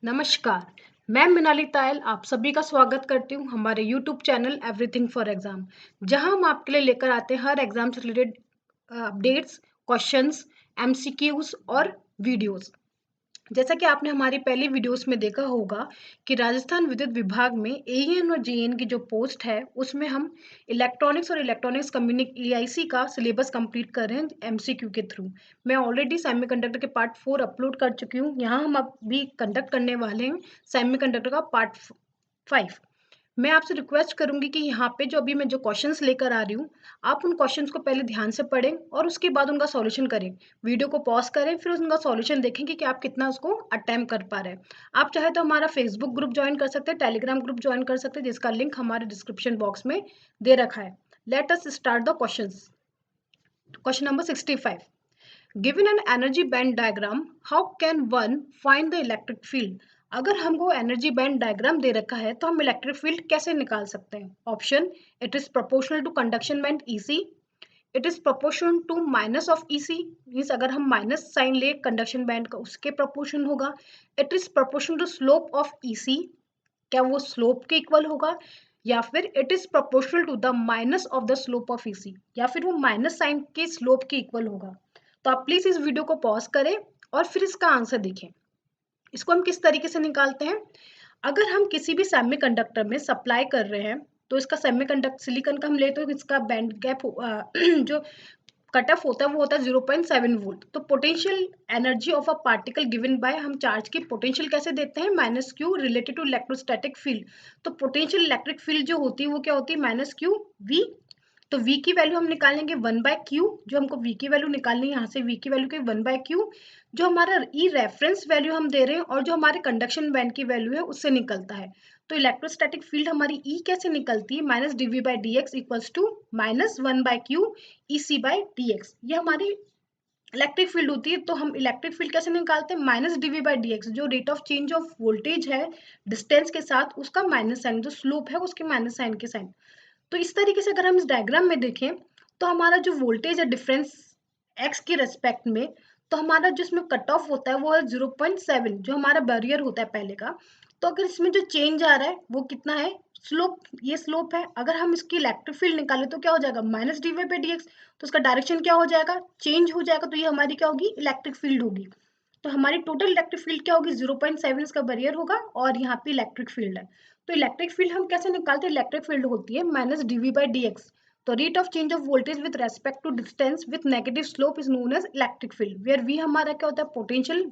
नमस्कार, मैं मिनाली तायल आप सभी का स्वागत करती हूँ हमारे YouTube channel everything for exam, जहां हम आपके लिए लेकर आते हैं हर एग्जाम से रिलेटेड अपडेट्स, क्वेश्चंस, एमसीक्यूज और वीडियोस। जैसा कि आपने हमारी पहली वीडियोस में देखा होगा कि राजस्थान विद्युत विभाग में एएन और जेएन की जो पोस्ट है उसमें हम इलेक्ट्रॉनिक्स और इलेक्ट्रॉनिक्स कम्युनिक ईआईसी का सिलेबस कंप्लीट कर रहे हैं एमसीक्यू के थ्रू। मैं ऑलरेडी सेमीकंडक्टर के पार्ट 4 अपलोड कर चुकी हूँ। यहाँ हम अभी कंडक्ट करने वाले हैं सेमीकंडक्टर का पार्ट 5। मैं आपसे रिक्वेस्ट करूंगी कि यहाँ पे जो अभी मैं जो क्वेश्चंस लेकर आ रही हूँ, आप उन क्वेश्चंस को पहले ध्यान से पढ़ें और उसके बाद उनका सॉल्यूशन करें। वीडियो को पॉज करें, फिर उनका सॉल्यूशन देखें कि आप कितना उसको अटेम्प्ट कर पा रहे हैं। आप चाहे तो हमारा फेसबुक ग्रुप ज्वाइन कर सकते हैं, टेलीग्राम ग्रुप ज्वाइन कर सकते हैं, जिसका लिंक हमारे डिस्क्रिप्शन बॉक्स में दे रखा है। Let us start the questions. Question number 65। Given an energy band diagram, how can one find the electric field? अगर हमको एनर्जी बैंड डायग्राम दे रखा है तो हम इलेक्ट्रिक फील्ड कैसे निकाल सकते हैं? Option, it is proportional to conduction band EC, it is proportional to minus of EC, means अगर हम माइनस साइन ले कंडक्शन बैंड का उसके प्रोपोर्शन होगा, it is proportional to slope of EC, क्या वो स्लोप के इक्वल होगा, या फिर it is proportional to the minus of the slope of EC, या फिर वो माइनस साइन के स्लोप के इक्वल होगा। तो आप प्लीज इस वीडियो को पॉज करें और फिर इसका आंसर देखें। इसको हम किस तरीके से निकालते हैं? अगर हम किसी भी सेमीकंडक्टर में सप्लाई कर रहे हैं तो इसका सेमीकंडक्टर सिलिकॉन का हम ले तो इसका बैंड गैप जो कट ऑफ होता है वो होता है 0.7 वोल्ट। तो potential energy of a particle given by, हम चार्ज की पोटेंशियल कैसे देते हैं? Minus q related to electrostatic field. तो पोटेंशियल इलेक्ट्रिक फील्ड जो होती है वो क्या होती है? Minus q V. तो v की वैल्यू हम निकालेंगे 1/q, जो हमको v की वैल्यू निकालनी है यहाँ से v की वैल्यू के 1/q, जो हमारा ई रेफरेंस वैल्यू हम दे रहे हैं और जो हमारे कंडक्शन बैंड की वैल्यू है उससे निकलता है। तो इलेक्ट्रोस्टैटिक फील्ड हमारी ई कैसे निकलती है? Minus dv by d x equals to minus 1/q EC by d x. ये हमारी इलेक्ट्रिक फील्ड होती है। तो हम इलेक्ट्रिक फील्ड कैसे निकालते हैं? Minus dv by d x, जो rate of change of voltage है डिस्टेंस के साथ उसका माइनस साइन, जो स्लोप है उसके माइनस साइन के साइन। तो इस तरीके से अगर हम इस डायग्राम में देखें तो हमारा जो वोल्टेज है डिफरेंस एक्स के रेस्पेक्ट में, तो हमारा जो इसमें कट ऑफ होता है वो है 0.7, जो हमारा बैरियर होता है पहले का। तो अगर इसमें जो चेंज आ रहा है वो कितना है? स्लोप, ये स्लोप है। अगर हम इसकी इलेक्ट्रिक फील्ड निकालें तो क्या हो जाएगा? Minus d y by d x. तो उसका डायरेक्शन क्या हो जाएगा? चेंज हो जाएगा। तो ये हमारी क्या होगी? इलेक्ट्रिक फील्ड होगी। तो हमारी टोटल इलेक्ट्रिक फील्ड क्या होगी? 0.7 इसका बैरियर होगा और यहाँ पे इलेक्ट्रिक फील्ड है। तो इलेक्ट्रिक फील्ड हम कैसे निकालते हैं? इलेक्ट्रिक फील्ड होती है minus dv by d x. तो rate of change of voltage with respect to distance with negative slope is known as electric field, where we हमारा क्या होता है? पोटेंशियल,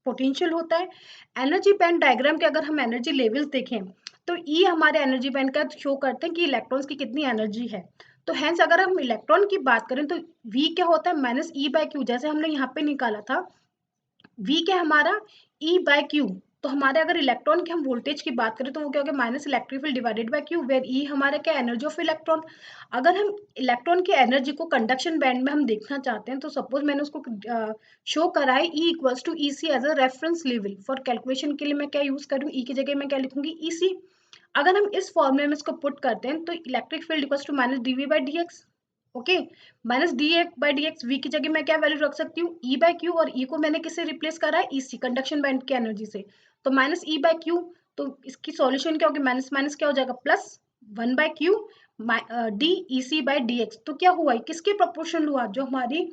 पोटेंशियल होता है। एनर्जी बैंड डायग्राम के अगर हम एनर्जी लेवल्स देखें तो ई हमारे एनर्जी बैंड का शो करते हैं कि इलेक्ट्रॉन्स की कितनी एनर्जी है। तो हेंस अगर हम इलेक्ट्रॉन की बात करें तो वी क्या होता है? माइनस ई बाई क्यू, जैसे हमने यहाँ पे निकाला था v क्या हमारा? E by q. तो हमारे अगर इलेक्ट्रॉन के हम वोल्टेज की बात करें तो वो क्या होगा? Minus electric field divided by q, where E हमारा क्या? Energy of electron. अगर हम इलेक्ट्रॉन की एनर्जी को कंडक्शन बैंड में हम देखना चाहते हैं तो सपोज मैंने उसको शो करा है E equals to E C as a reference level. For calculation के लिए मैं क्या यूज करूँ? E की जगह मैं क्या लिखूंगी? ई सी। अगर हम इस फॉर्मूले में इसको पुट करते हैं तो electric field equals to minus d V by d x. Okay, minus d x by d x, V की जगह मैं क्या वैल्यू रख सकती हूँ? ई बाई क्यू, और ई को मैंने किससे रिप्लेस करा है? ईसी, कंडक्शन बैंड की एनर्जी से। तो माइनस ई बाई क्यू, तो इसकी सॉल्यूशन क्या होगी? माइनस माइनस क्या हो जाएगा? Plus 1/q d E C by d x. तो क्या हुआ? किसके प्रोपोर्शनल हुआ? जो हमारी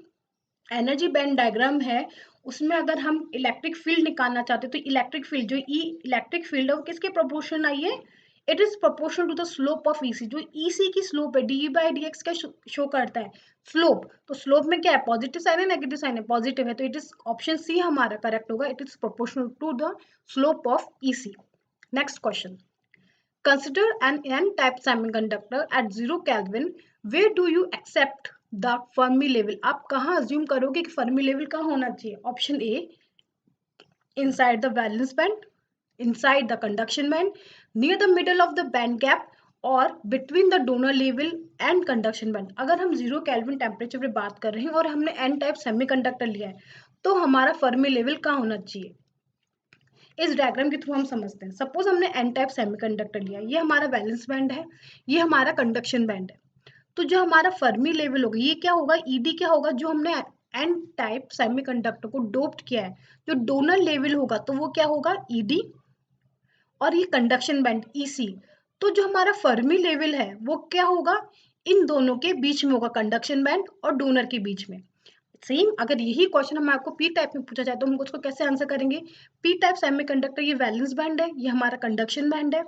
एनर्जी बैंड डायग्राम है उसमें अगर हम इलेक्ट्रिक फील्ड निकालना चाहते हैं तो इलेक्ट्रिक फील्ड, जो ई इलेक्ट्रिक फील्ड है वो किसके प्रोपोर्शन आई है? It is proportional to the slope of EC. जो ईसी की स्लोप है डी बाई डी एक्स का शो करता है स्लोप। तो स्लोप में क्या है? पॉजिटिव साइन है, नेगेटिव साइन है? पॉजिटिव है। तो इट इज ऑप्शन सी हमारा करेक्ट होगा। It is proportional to the slope of EC. Next question, consider an n-type semiconductor at 0 Kelvin. Where do you accept the Fermi level? आप कहाँ assume करोगे कि Fermi level कहाँ होना चाहिए? Option A, inside the valence band, inside the conduction band, near the middle of the band gap, और between the donor level and conduction band. अगर हम 0 Kelvin टेम्परेचर पे बात कर रहे हैं और हमने n टाइप सेमीकंडक्टर लिया है तो हमारा फर्मी लेवल कहाँ होना चाहिए? इस डायग्राम के थ्रू हम समझते हैं। सपोज हमने एन टाइप सेमीकंडक्टर लिया, ये हमारा वैलेंस बैंड है, ये हमारा कंडक्शन बैंड है। तो जो हमारा फर्मी लेवल होगा ये क्या होगा? ईडी क्या होगा? जो हमने एन टाइप सेमीकंडक्टर को डोप्ड किया है, जो डोनर लेवल होगा तो वो क्या होगा? ईडी। और ये कंडक्शन बैंड EC। तो जो हमारा फर्मी लेवल है वो क्या होगा, इन दोनों के बीच में होगा, कंडक्शन बैंड और डोनर के बीच में। सेम अगर यही क्वेश्चन हम आपको पी टाइप में पूछा जाए तो हम उसको कैसे आंसर करेंगे, पी टाइप सेमीकंडक्टर ये वैलेंस बैंड है, ये हमारा कंडक्शन बैंड है,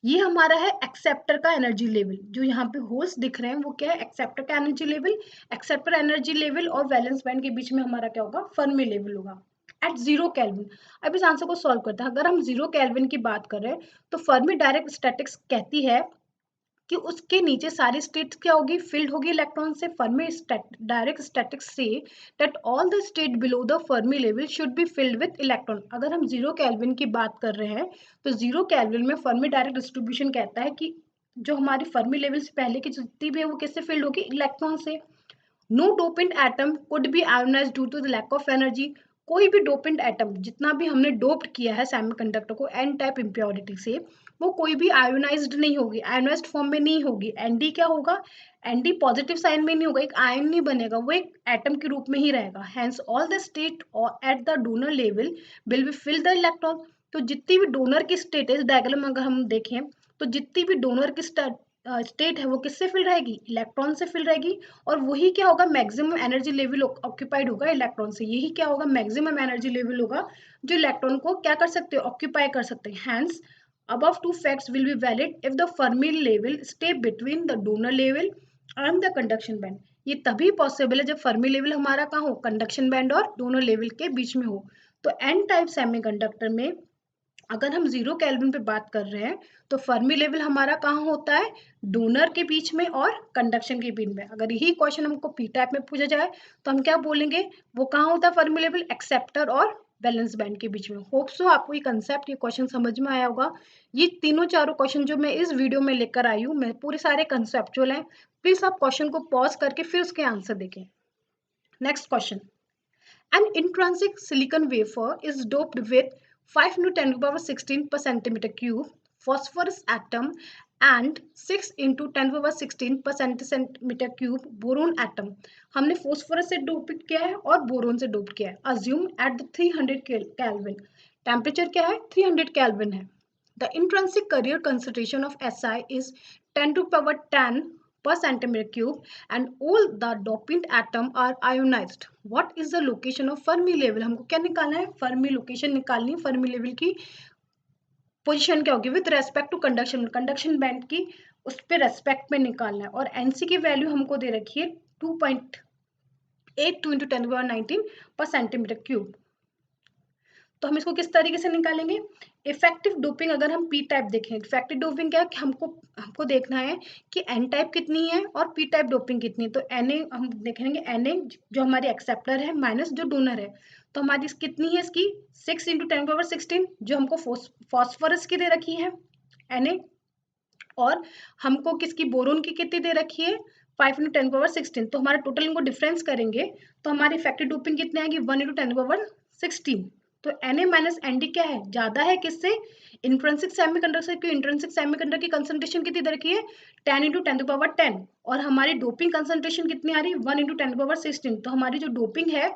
ये हमारा है एक्सेप्टर का एनर्जी लेवल। जो यहाँ पे होल्स दिख रहे हैं वो क्या है, एक्सेप्टर का energy level. Acceptor energy level और वैलेंस बैंड के बीच में हमारा क्या होगा, फर्मी लेवल होगा एट 0 केल्विन। अब इस आंसर को सॉल्व करते हैं। अगर हम 0 केल्विन की बात कर रहे हैं तो फर्मी डायरेक्ट स्टैटिक्स कहती है कि उसके नीचे सारी स्टेट क्या होगी, फिल्ड होगी इलेक्ट्रॉन से। Fermi direct statics say that all the state below the Fermi level should be filled with electron. अगर हम 0 केल्विन की बात कर रहे हैं तो 0 केल्विन में फर्मी डायरेक्ट डिस्ट्रीब्यूशन कहता है कि जो हमारी फर्मी लेवल से पहले की जितनी भी है वो किससे फिल्ड होगी, इलेक्ट्रॉन से। No dopant atom could be ionized due to the lack of energy. कोई भी डोपेंट एटम, जितना भी हमने डोप्ड किया है सेमीकंडक्टर को एन टाइप इम्प्योरिटी से, वो कोई भी आयोनाइज्ड नहीं होगी, आयोनाइज्ड फॉर्म में नहीं होगी। एनडी क्या होगा, एनडी पॉजिटिव साइन में नहीं होगा, एक आयन नहीं बनेगा, वो एक एटम के रूप में ही रहेगा। Hence all the state at the donor level will be fill the electron. तो जितनी भी डोनर की स्टेट है, इस डायग्राम अगर हम देखें तो जितनी भी डोनर की स्टेट है वो किससे फिल रहेगी, इलेक्ट्रॉन से फिल रहेगी। और वही क्या होगा, मैक्सिमम एनर्जी लेवल ऑक्यूपाइड होगा इलेक्ट्रॉन से। यही क्या होगा, मैक्सिमम एनर्जी लेवल होगा जो इलेक्ट्रॉन को क्या कर सकते हैं, ऑक्यूपाई कर सकते हैं। Hence above two facts will be valid if the Fermi level stay between the donor level and the conduction band। ये तभी पॉसिबल है जब फर्मी लेवल हमारा कहाँ हो, कंडक्शन बैंड और डोनर लेवल के बीच में हो। तो एन टाइप सेमीकंडक्टर में अगर हम 0 केल्विन पे बात कर रहे हैं तो फर्मी लेवल हमारा कहाँ होता है, डोनर के बीच में और कंडक्शन के बीच में। अगर यही क्वेश्चन हमको पी टाइप में पूछा जाए तो हम क्या बोलेंगे, वो कहाँ होता है फर्मी लेवल, एक्सेप्टर और बैलेंस बैंड के बीच में। होप सो आपको ये कंसेप्ट, ये क्वेश्चन समझ में आया होगा। ये तीनों चारों क्वेश्चन जो मैं इस वीडियो में लेकर आई हूँ, मैं पूरे सारे कंसेप्चुअल हैं। प्लीज आप क्वेश्चन को पॉज करके फिर उसके आंसर देखें। Next question, an intrinsic silicon wafer is doped with 5 into 10 to the power 16 per centimeter cube phosphorus atom and 6 into 10 to the power 16 per centimeter cube boron atom। हमने phosphorus से dope किया है और boron से dope किया है। assume at the 300 Kelvin, temperature क्या है, 300 Kelvin है। The intrinsic carrier concentration of Si is 10 to the power 10 per centimeter cube and all the dopant atom are ionized। What is the location of Fermi level? हमको क्या निकालना है, Fermi location निकालनी है, Fermi level की position क्या होगी with respect to conduction, conduction band की उस पर रेस्पेक्ट में निकालना है। और एनसी की वैल्यू हमको दे रखी है 2.82 इंटू 10⁻19 पर सेंटीमीटर क्यूब। तो हम इसको किस तरीके से निकालेंगे, इफेक्टिव डोपिंग अगर हम पी टाइप देखें, इफेक्टिव डोपिंग क्या है कि हमको देखना है कि एन टाइप कितनी है और पी टाइप डोपिंग कितनी है। तो एन ए हम देखेंगे, एन ए जो हमारी एक्सेप्टर है माइनस जो डोनर है, तो हमारी कितनी है इसकी 6 इंटू 10⁻16 जो हमको फॉस्फोरस की दे रखी है एन ए, और हमको किसकी बोरोन की कितनी दे रखी है 5 इंटू 10⁻16। तो हमारा टोटल इनको डिफरेंस करेंगे तो हमारी इफेक्टिव डोपिंग कितनी आएगी 1 इंटू 10⁻16। तो Na माइनस एनडी क्या है, ज्यादा है किससे, इंट्रिंसिक सेमीकंडक्टर से, क्योंकि इंट्रिंसिक सेमीकंडक्टर की कंसंट्रेशन कितनी दे रखी है 10 इंटू 10⁻10 और हमारी डोपिंग कंसंट्रेशन कितनी आ रही है 1 इंटू 10⁻16। तो हमारी जो डोपिंग है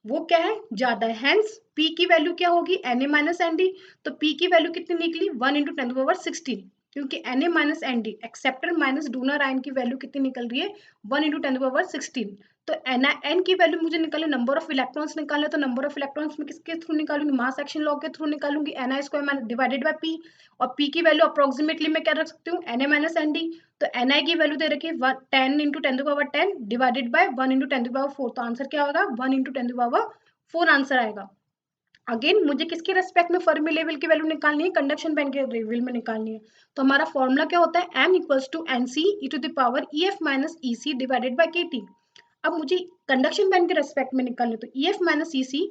वो क्या है, ज्यादा है। हेंस पी की वैल्यू क्या होगी Na माइनस एनडी। तो पी की वैल्यू कितनी निकली 1 इंटू 10⁻16, क्योंकि Na minus ND acceptor minus donor ion की वैल्यू कितनी निकल रही है 1 इंटू 10⁻16। तो एन की वैल्यू मुझे निकाले, नंबर ऑफ इलेक्ट्रॉन्स निकालने, तो नंबर ऑफ इलेक्ट्रॉन्स में किसके थ्रू निकालूंगी, मास एक्शन लॉ के थ्रू निकालूंगी, ni square divided by p. और पी की वैल्यू अप्रोक्सीमेटली मैं क्या रख सकती हूँ Na माइनस एनडी। तो एनआई की वैल्यू दे रखी है 10 इंटू 10⁻10 डिवाइडेड बाय 1 इंटू 10⁻4। तो आंसर क्या होगा 1 इंटू 10⁻4 आंसर आएगा। अगेन मुझे किसके रेस्पेक्ट में फर्मी लेवल की वैल्यू निकालनी है, कंडक्शन बैंड के लेवल में निकालनी है। तो हमारा फॉर्मूला क्या होता है, m equals to nc e to the power ef minus ec divided by kt. अब मुझे कंडक्शन बैंड के रेस्पेक्ट में निकालनी, तो ef माइनस ईसी,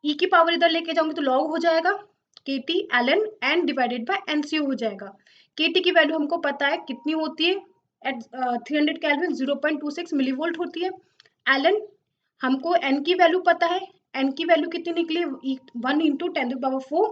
ई की पावर इधर लेके जाऊंगी तो लॉग हो जाएगा kt ln n divided by ncu हो जाएगा। केटी की वैल्यू हमको पता है कितनी होती है एट 300 केल्विन 0.26 मिलीवोल्ट होती है। एलन हमको एन की वैल्यू पता है, एन की वैल्यू कितनी निकली 1 इंटू 10⁻4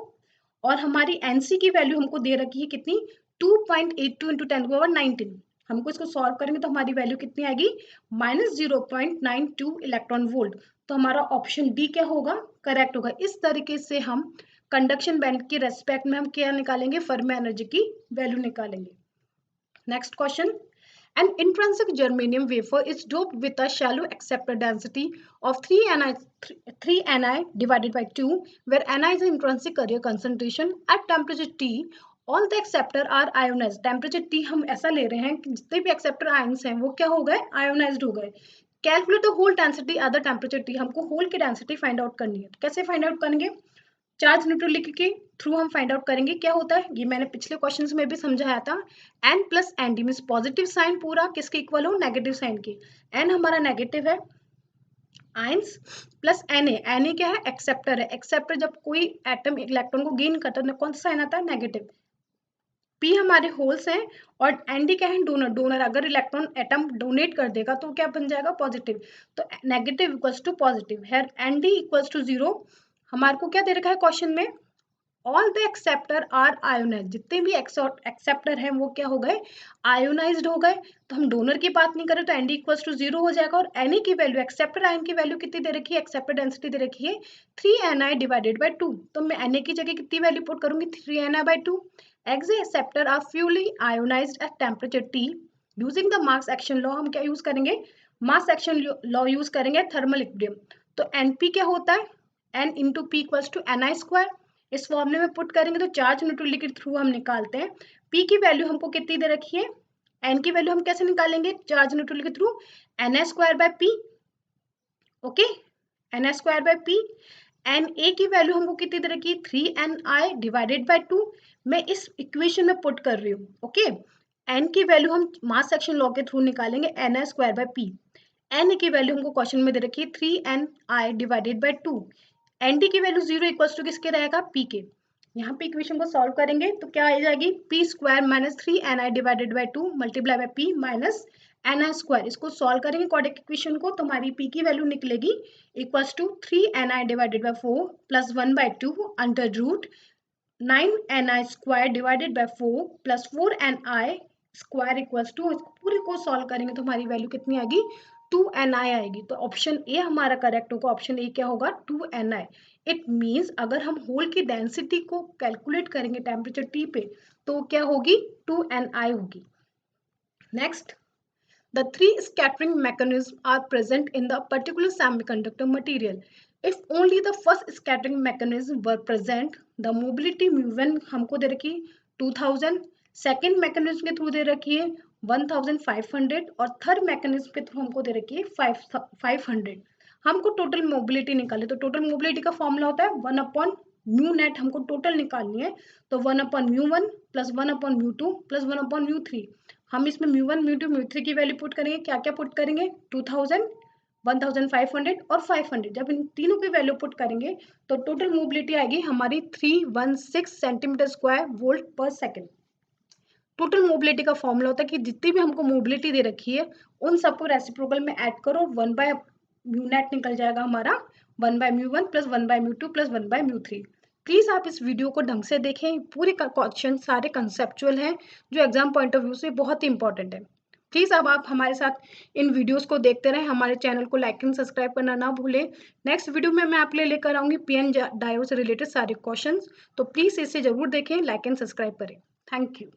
और हमारी एनसी की वैल्यू हमको दे रखी है कितनी 2.82 इंटू 10⁻19। हमको इसको सॉल्व करेंगे तो हमारी वैल्यू कितनी आएगी -0.92 इलेक्ट्रॉन वोल्ट। तो हमारा ऑप्शन डी क्या होगा, करेक्ट होगा। इस तरीके से हम कंडक्शन बैंड की रेस्पेक्ट में हम क्या निकालेंगे, फर्मी एनर्जी की वैल्यू निकालेंगे। Next question, an intrinsic germanium wafer is doped with a shallow acceptor density of 3 Ni divided by 2, where Ni is the intrinsic carrier concentration at temperature T. All the acceptor are ionized. Temperature T हम ऐसा ले रहे हैं कि जितने भी acceptor ions हैं वो क्या हो गए, ionized हो गए। Calculate the hole density at the temperature T, हमको होल की डेंसिटी फाइंड आउट करनी है। कैसे फाइंड आउट करेंगे, चार्ज न्यूट्रलिटी के थ्रू हम फाइंड आउट करेंगे। क्या होता है, ये मैंने पिछले क्वेश्चंस में भी समझाया था। n plus N D means positive sign पूरा किसके इक्वल हो, नेगेटिव साइन के। n हमारा नेगेटिव है, आयंस प्लस Na क्या है, एक्सेप्टर है। एक्सेप्टर जब कोई एटम इलेक्ट्रॉन को गेन करता है कौन सा साइन आता है, नेगेटिव। p हमारे होल्स हैं और nd क्या है, डोनर। डोनर अगर इलेक्ट्रॉन एटम डोनेट कर देगा तो क्या बन जाएगा, पॉजिटिव। तो नेगेटिव इक्वल्स टू पॉजिटिव है, nd इक्वल्स टू 0। हमारे को क्या दे रखा है क्वेश्चन में, all the acceptor are ionize, जितने भी एक्सेप्टर हैं वो क्या हो गए, आयोनाइज्ड हो गए। तो हम डोनर की बात नहीं करें तो एन डी इक्वल्स टू 0 हो जाएगा। और एन की वैल्यू, एक्सेप्टर आयन की वैल्यू कितनी दे रखी है, एक्सेप्टर डेंसिटी दे रखी है 3Ni डिवाइडेड बाई 2। तो मैं एन की जगह कितनी वैल्यू पुट करूंगी, 3Ni by 2। Acceptor are fully ionized at temperature T using the mass action law. हम क्या यूज करेंगे, मास एक्शन लॉ यूज करेंगे थर्मल इक्विलिब्रियम। तो एनपी क्या होता है, n into p equals to Ni square. इस फॉर्मूले में पुट करेंगे तो चार्ज न्यूट्रलिटी के थ्रू हम निकालते हैं। P की वैल्यू हमको कितनी दे रखी है, N की वैल्यू हम कैसे निकालेंगे, चार्ज न्यूट्रलिटी के through Na square by P। Okay, Na square by P। Na की वैल्यू हमको कितनी दे रखी है, 3Ni डिवाइडेड बाय 2। मैं इस इक्वेशन में पुट कर रही हूँ। ओके, N की वैल्यू हम मास सेक्शन लॉ के थ्रू निकालेंगे, Na square by P। N की वैल्यू हमको क्वेश्चन में दे रखी है 3Ni डिवाइडेड बाय 2। एनडी की वैल्यू 0 इक्वल्स टू किसके रहेगा, पी के। यहाँ पे इक्वेशन को सॉल्व करेंगे तो क्या आ जाएगी, p square minus 3Ni divided by 2 multiply by p minus Ni square. इसको सॉल्व करेंगे क्वाड्रेटिक इक्वेशन को तो हमारी पी की वैल्यू निकलेगी equals to 3Ni divided by 4 plus 1 by 2 under root 9Ni square divided by 4 plus 4Ni square equals to, पूरे को solve करेंगे तो हमारी वैल्यू कितनी आएगी, 2Ni आएगी। तो ऑप्शन ए हमारा करेक्ट होगा, ऑप्शन ए क्या होगा, 2Ni। इट मीन्स अगर हम होल की डेंसिटी को कैलकुलेट करेंगे टेम्परेचर T पे तो क्या होगी, 2Ni होगी। Next, the three scattering mechanisms are present in the particular semiconductor material. If only the first scattering mechanism were present, the mobility mu1 हमको दे रखी 2000, सेकेंड मैकेनिज्म के थ्रू दे रखी है 1500 और थर्ड मैकेनिज्म के थ्रू हमको दे रखी है 500। हमको टोटल मोबिलिटी निकाले तो टोटल मोबिलिटी का फॉर्मूला होता है 1 अपॉन म्यू नेट। हमको टोटल निकालनी है तो 1 upon mu one plus 1 upon mu two plus 1 upon म्यू3। हम इसमें म्यू1 म्यू2 म्यू3 की वैल्यू पुट करेंगे, क्या क्या पुट करेंगे, 2000, 1500 और 500। जब इन तीनों की वैल्यू पुट करेंगे तो टोटल मोबिलिटी आएगी हमारी 316 सेंटीमीटर स्क्वायर वोल्ट पर सेकेंड। टोटल मोबिलिटी का फॉर्मूला होता है कि जितनी भी हमको मोबिलिटी दे रखी है उन सबको रेसिप्रोकल में ऐड करो, 1 बाय म्यू नेट निकल जाएगा हमारा 1 by mu one plus 1 by mu two plus 1 by म्यू3। प्लीज़ आप इस वीडियो को ढंग से देखें, पूरे क्वेश्चन सारे कंसेप्चुअल हैं जो एग्जाम पॉइंट ऑफ व्यू से बहुत ही इंपॉर्टेंट है। प्लीज़ अब आप हमारे साथ इन वीडियोस को देखते रहें, हमारे चैनल को लाइक एंड सब्सक्राइब करना ना भूलें। नेक्स्ट वीडियो में मैं आपके लिए लेकर आऊँगी पीएन डायोड से रिलेटेड सारे क्वेश्चन, तो प्लीज़ इसे ज़रूर देखें, लाइक एंड सब्सक्राइब करें। Thank you.